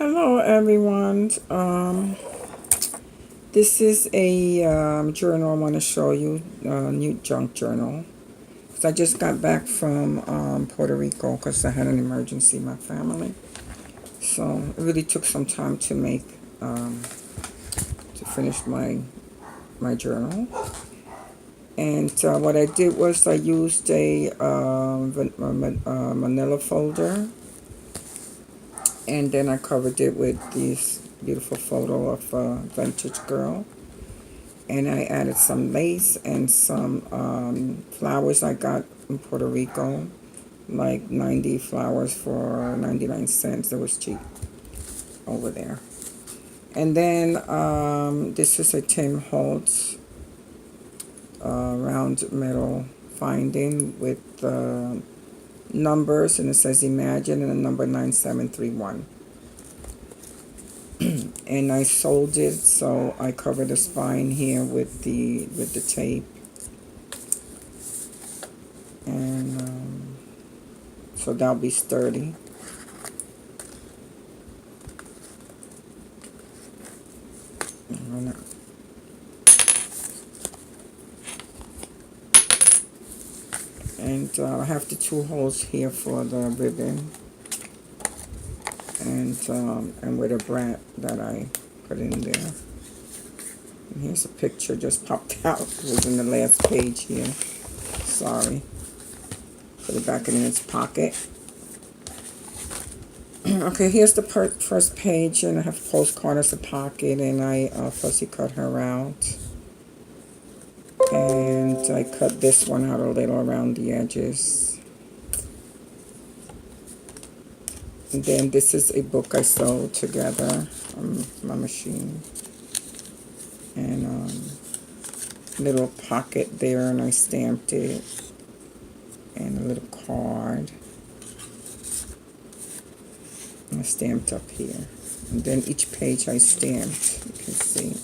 Hello, everyone. This is a journal I want to show you, new junk journal. Because I just got back from Puerto Rico because I had an emergency in my family. So it really took some time to make, to finish my journal. And what I did was I used a manila folder, and then I covered it with this beautiful photo of a vintage girl, and I added some lace and some flowers I got in Puerto Rico, like 90 flowers for 99 cents. It was cheap over there. And then this is a Tim Holtz round metal finding with numbers, and it says Imagine and the number 9731. And I sold it, so I covered the spine here with the tape, and so that'll be sturdy. And I have the 2 holes here for the ribbon, and with a brat that I put in there. And here's a picture just popped out. It was in the last page here. Sorry. Put it back in its pocket. Okay, here's the first page, and I have postcard as a pocket, and I fussy cut her out. And I cut this one out a little around the edges. And then this is a book I sewed together on my machine. And little pocket there, and I stamped it. And a little card. And I stamped up here. And then each page I stamped, you can see.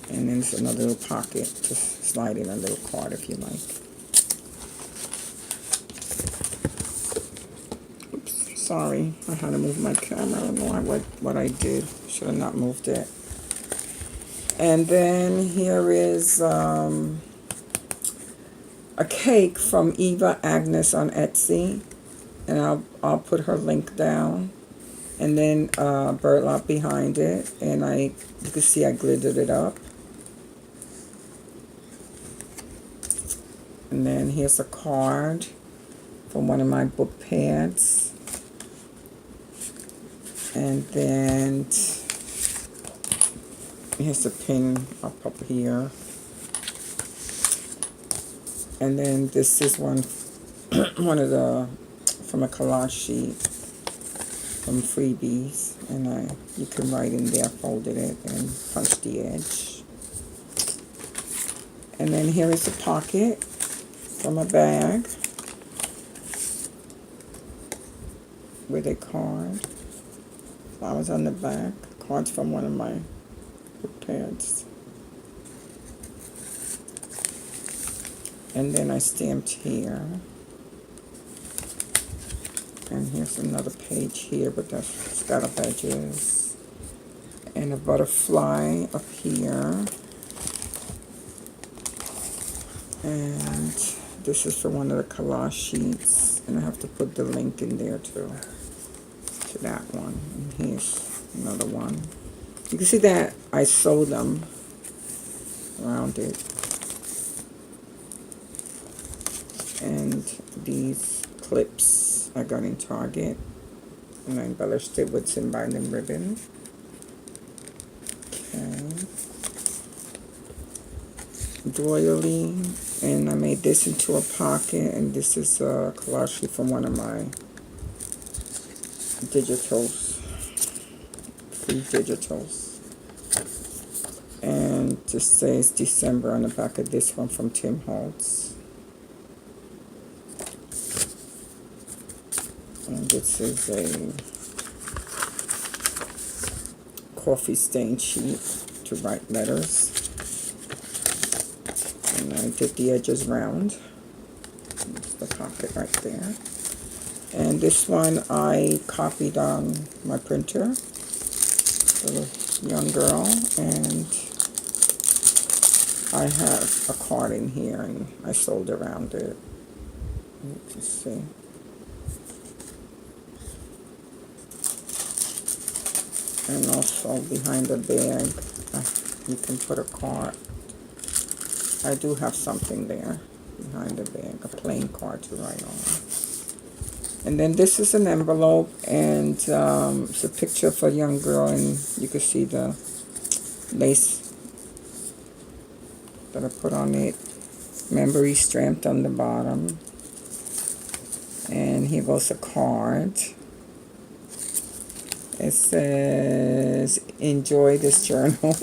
And then there's another little pocket to slide in a little card if you like. Oops, sorry, I had to move my camera. I don't know what I did. Should have not moved it. And then here is a cake from Eva Agnes on Etsy, and I'll put her link down. And then burlap behind it, and you can see I glittered it up. And then here's a card from one of my book pads. And then here's a pin up here. And then this is one from a collage sheet from Freebies. And you can write in there, folded it, and punch the edge. And then here is a pocket from a bag with a card. Flowers on the back. Cards from one of my book pads. And then I stamped here. And here's another page here, but that's scallop edges. And a butterfly up here. And this is for one of the collage sheets, and I have to put the link in there too, to that one. And here's another one. You can see that I sewed them around it. And these clips I got in Target, and I embellished it with some binding ribbon. Okay. Doily, and I made this into a pocket, and this is a collage sheet from one of my digitals, free digitals. And it just says December on the back of this one from Tim Holtz. And this is a coffee stain sheet to write letters. And I did the edges round. That's the pocket right there. And this one I copied on my printer, the young girl, and I have a card in here, and I sewed around it. You can see. And also behind the bag, you can put a card. I do have something there behind the bag, a plain card to write on. And then this is an envelope, and it's a picture of a young girl, and you can see the lace that I put on it. Memory stamped on the bottom. And here goes a card. It says, enjoy this journal.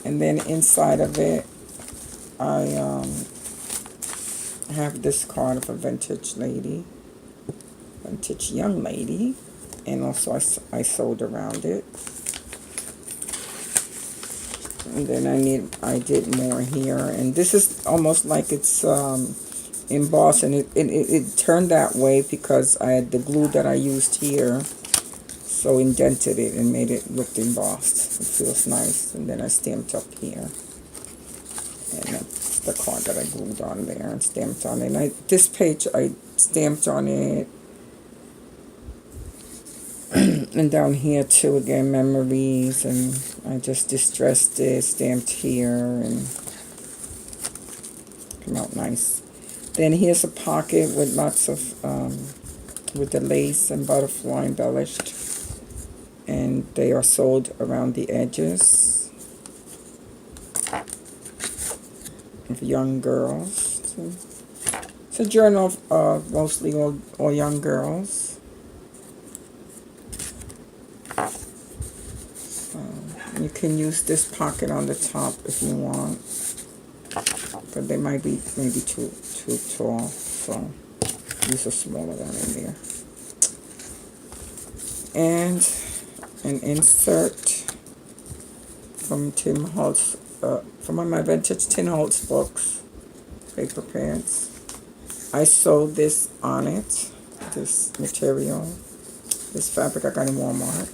And then inside of it, I have this card of a vintage young lady. And also I sewed around it. And then I did more here. And this is almost like it's embossed, and it turned that way because I had the glue that I used here, so indented it and made it look embossed. It feels nice. And then I stamped up here, and that's the card that I glued on there and stamped on it. And this page I stamped on it, and down here too, again, memories, and I just distressed it, stamped here, and came out nice. Then here's a pocket with lots of, with the lace and butterfly embellished. And they are sewed around the edges. Of young girls. So it's a journal of mostly all young girls. So you can use this pocket on the top if you want. But they might be maybe too tall, so use a smaller one in there. And an insert from Tim Holtz, from one of my vintage Tim Holtz books, paper pads. I sewed this on it, this material, this fabric I got in Walmart,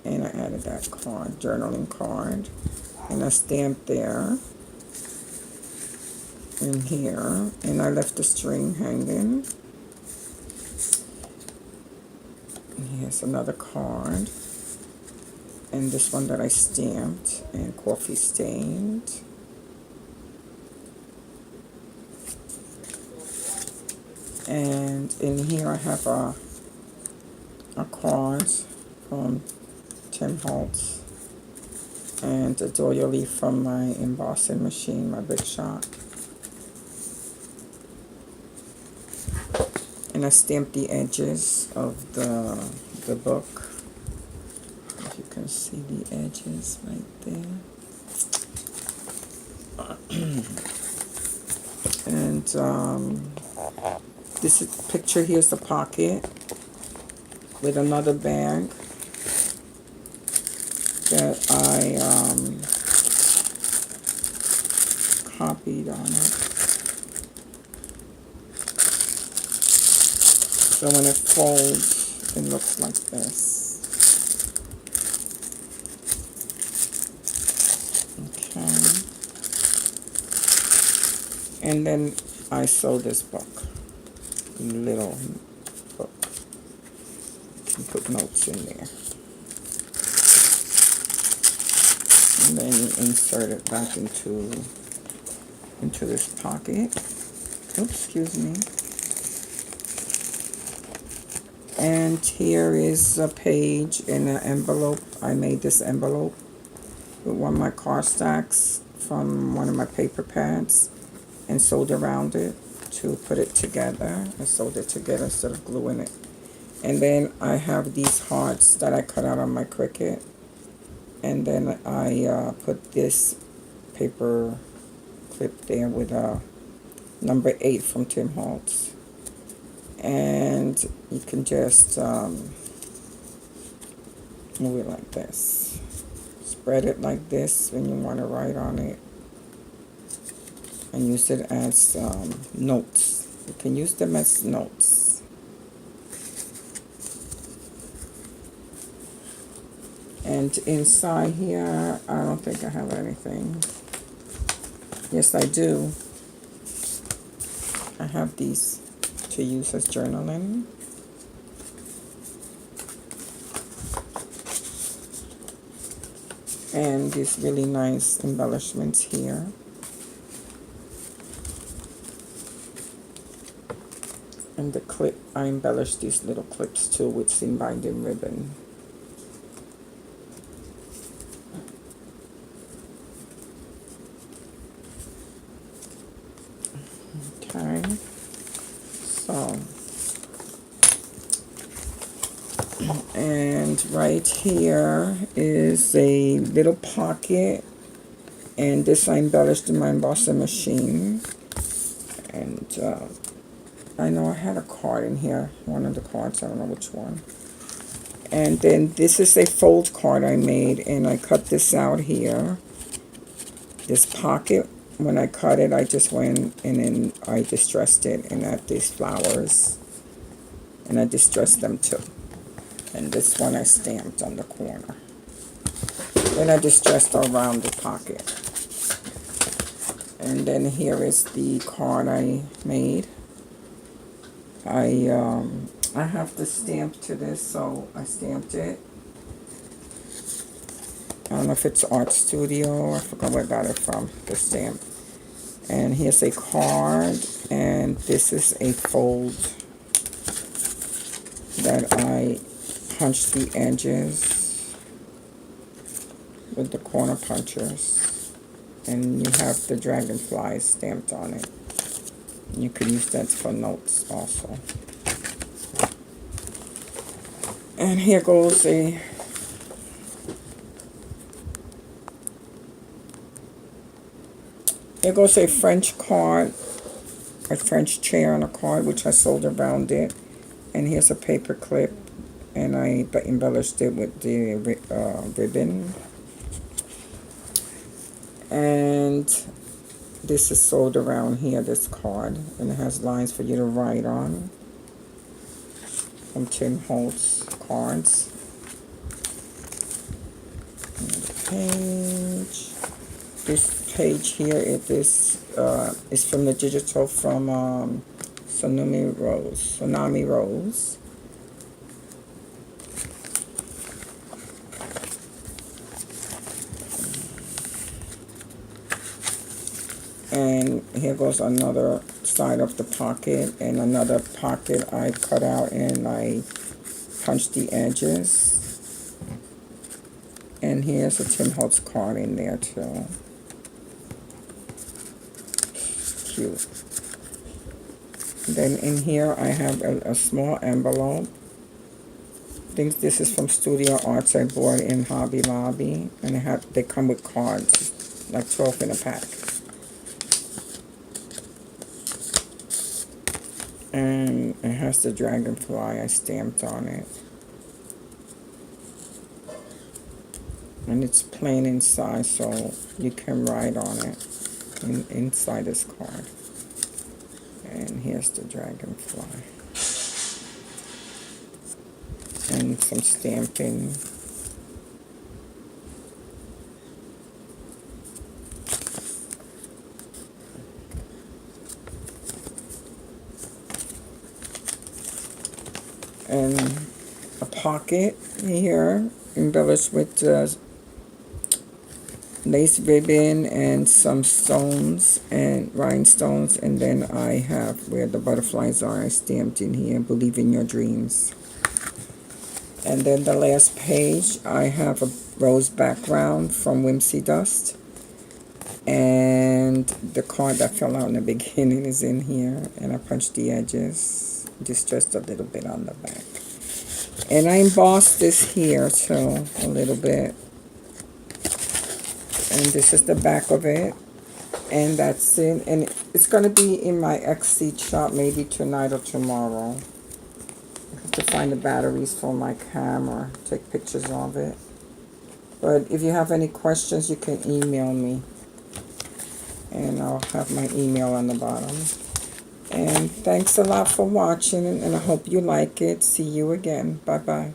and I added that card, journaling card, and I stamped there. In here, and I left the string hanging. And here's another card, and this one that I stamped and coffee stained. And in here I have a card from Tim Holtz and a doily from my embossing machine, my Big Shot. And I stamped the edges of the book. If you can see the edges right there. And this picture here is the pocket with another bag that I copied on it. So when it folds, it looks like this. Okay. And then I sew this book. Little book. You can put notes in there. And then you insert it back into this pocket. Oops, excuse me. And here is a page in an envelope. I made this envelope with one of my card stacks from one of my paper pads and sewed around it to put it together. I sewed it together instead of gluing it. And then I have these hearts that I cut out on my Cricut. And then I put this paper clip there with a number 8 from Tim Holtz. And you can just move it like this. Spread it like this when you want to write on it. And use it as notes. You can use them as notes. And inside here, I don't think I have anything. Yes, I do. I have these to use as journaling. And these really nice embellishments here. And the clip, I embellished these little clips too with seam binding ribbon. Okay, so, and right here is a little pocket, and this I embellished in my embossing machine. And I know I had a card in here, one of the cards, I don't know which one. And then this is a fold card I made, and I cut this out here. This pocket, when I cut it, I just went and then I distressed it and add these flowers. And I distressed them too. And this one I stamped on the corner. Then I distressed around the pocket. And then here is the card I made. I have the stamp to this, so I stamped it. I don't know if it's Art Studio, I forgot where I got it from, the stamp. And here's a card, and this is a fold that I punched the edges with the corner punchers. And you have the dragonfly stamped on it. You can use that for notes also. And here goes a French card, a French chair on a card, which I sewed around it. And here's a paper clip, and I embellished it with the ribbon. And this is sewed around here, this card, and it has lines for you to write on from Tim Holtz cards. Another page. This page here, it is from the digital from Tsunami Rose. And here goes another side of the pocket, and another pocket I cut out and I punched the edges. And here's a Tim Holtz card in there too. Cute. Then in here I have a small envelope. I think this is from Studio Arts I bought in Hobby Lobby, and they come with cards, like 12 in a pack. And it has the dragonfly I stamped on it. And it's plain inside, so you can write on it inside this card. And here's the dragonfly. And some stamping. And a pocket here, embellished with lace ribbon and some stones and rhinestones. And then I have where the butterflies are, I stamped in here, Believe in Your Dreams. And then the last page, I have a rose background from Whimsy Dust. And the card that fell out in the beginning is in here. And I punched the edges, distressed a little bit on the back. And I embossed this here too, a little bit. And this is the back of it. And that's it. And it's going to be in my Etsy shop maybe tonight or tomorrow. I have to find the batteries for my camera, take pictures of it. But if you have any questions, you can email me. And I'll have my email on the bottom. And thanks a lot for watching, and I hope you like it. See you again. Bye-bye.